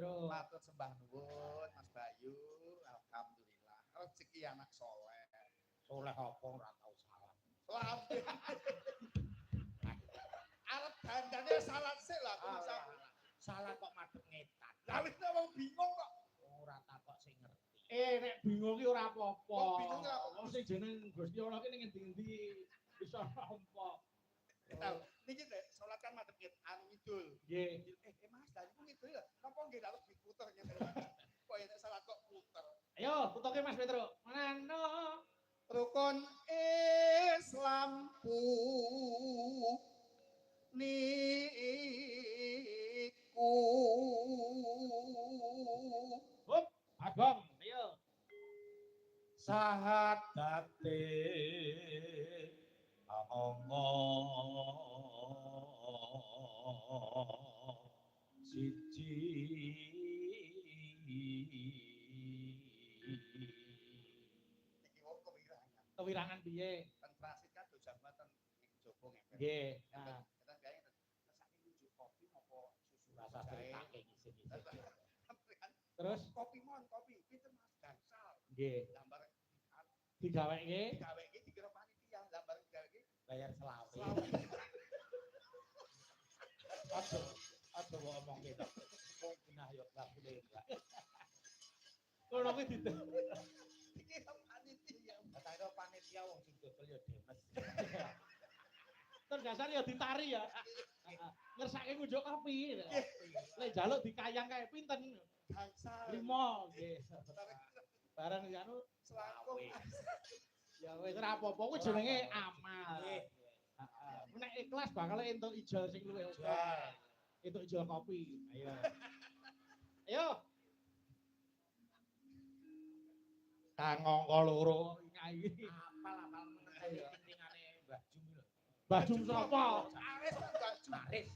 Petruk. Matur sembah nuwun Mas Bayu. Alhamdulillah. Rezeki anak soleh. Soleh apa ora tau salah. Salam. Arep dandane salat sik lah kok bisa. Salah kok madhep ngetan. Lah wis wong bingung kok. Ora takok sing ngerti. Nek bingung ki ora apa-apa. Wong bingung ora apa-apa. Wong sing jeneng Gusti Allah ki ning endi-endi bisa nampa. Niki nek salat kan madhep anu ngidul. Nggih. Mas, lah niku ngidul ya. Napa nggih dak lebih puter ngene. Kok nek salat kok puter. Ayo, tutuke Mas Petruk. Mano. Rukun Islam niku. Hop, Agong, ayo. Sahadate siji Iki wong kewirangan. Kewirangan piye? Ten transit kan do jambatan ning jopo ngempel. Nggih. Nah, kita gawe sakit njujuk kopi apa susu Rasa jahe. pakai ngisi-ngisi. Terus kopi mon, kopi pinten Mas gansal. nggih. Lambar Digaweke digaweke dikira panitia, lambar digaweke bayar selawe. selawe. Aja ngomong gitu. Wong pinah yo gak boleh enggak. Ngono kuwi Dikira panitia. Kata panitia wong sing dodol yo demes. Terus dasar yo ditari ya. Ngersake ngunjuk kopi. Lek njaluk dikayang kae pinten? Gansal. 5 nggih. Bareng anu Selangkung. ya wis ora apa-apa kuwi jenenge amal. Nek ikhlas bakal entuk ijol sing luwih oke. Entuk ijol kopi. Ayo. Ayo. Kang angka loro nyai. Apal meneh pentingane Mbah Jum lho. Mbah Jum sapa? Aris Mbak Jum. Aris.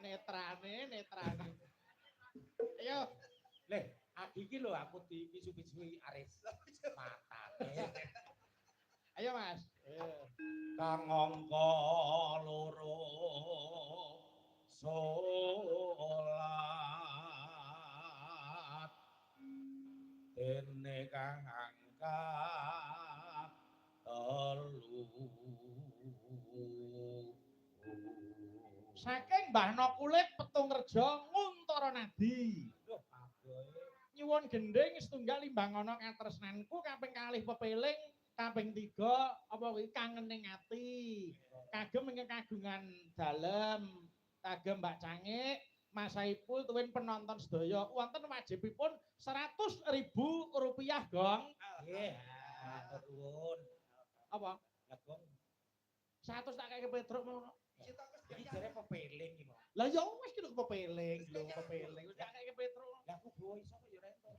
Netrane. Ayo. Leh, iki lho aku dipisu-pisui Aris. Matane. Ayo Mas. Ayo. Kang angka loro salat dene kang angka telu. Saking Mbah No Kulit Petungrejo Nguntara Nadi. Lho, aboe. Nyuwun gending setunggal limbangana katresnanku kaping kalih pepeling, kaping 3 apa kuwi kangening ati. Kagem ingkang kagungan dalem, kagem Mbak Cangik, Mas Saipul tuwin penonton sedaya wonten wajibipun Rp100.000 Gong. Nggih. Matur nuwun. Apa? Ya Gong. 100 tak kaya Petruk ngono. Iki jare pepeling iki, Mas. Lah ya wis ki lho pepeling, pepeling. Wis tak kaya Petruk. Lah aku bawa iso kok ya rento.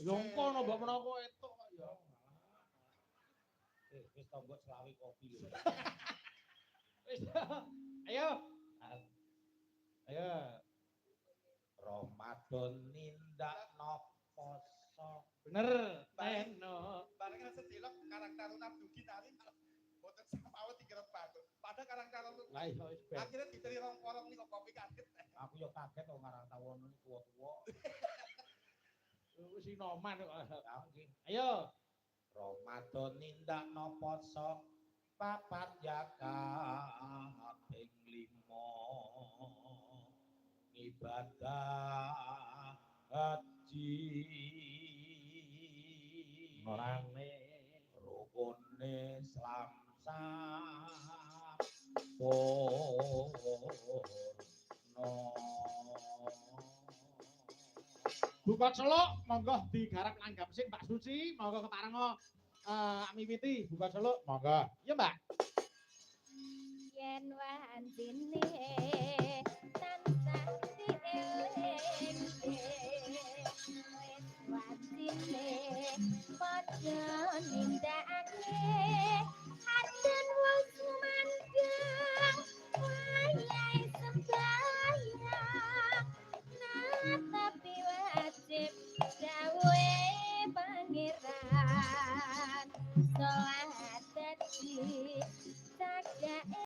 Ya ngono mbok menapa etuk kok ya. Wis to mbok selawi kopi lho. Wis. Ayo. Ayo. Ramadan nindakno poso. Bener. Teno. Bareng sedelok Karang Taruna dugi nari boten sampawet dikira bagus. Padahal Karang Taruna. Lah iya wis ben. Akhirnya diteri rong-rong niku kopi kaget. Aku yo kaget kok Karang Taruna niku tuwa-tuwa. Wis inoman kok. Ayo. Ramadan nindakno poso papat yakat ping 5 ibadah haji orane rukune Islam Buka celuk monggo digarap langgam sing Mbak Suci monggo ketarengo miwiti buka celuk monggo iya Mbak yen wandine tansah dieling wis wandine padha nindak